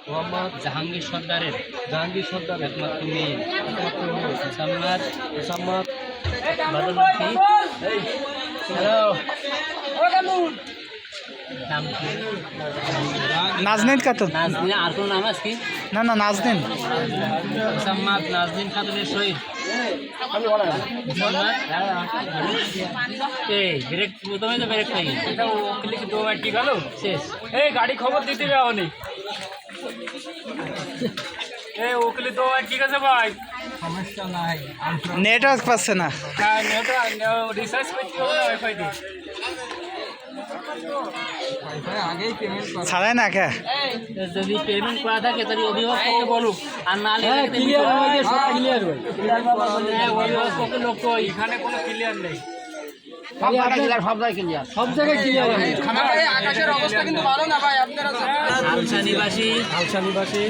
মোহাম্মদ জাহাঙ্গীর সর্দারের সর্দারের একমাত্র মেয়ে মোসাম্মদ বাদলমতি। হ্যালো, নাম কি? নাজনীন খাতুন। নাজনীন। আর কোনো নাম আছে কি? না না নাজনীন। মোসাম্মদ নাজনীন খাতুনের শহীদ। ব্রেক প্রথমে তো ব্রেক পাই কি গেল শেষ। এই গাড়ি খবর দিতে যাও নি। এই ওকলি তো ঠিক আছে ভাই, সমস্যা নাই। নেটওয়ার্ক পাচ্ছে না। রিসার্চ করতে হবে না ওয়াইফাই দিয়ে। আগেই পেমেন্ট ছাড়াই না কে? যদি পেমেন্ট করা থাকে তাহলে অভিভাবককে বলুক, আর না অভিভাবককে লোক তো এখানে কোনো ক্লিয়ার নেই। সব জায়গায় ক্লিয়ার আকাশের অবস্থা কিন্তু ভালো না ভাই। আপনারা আলসা নিবাসী নিবাসী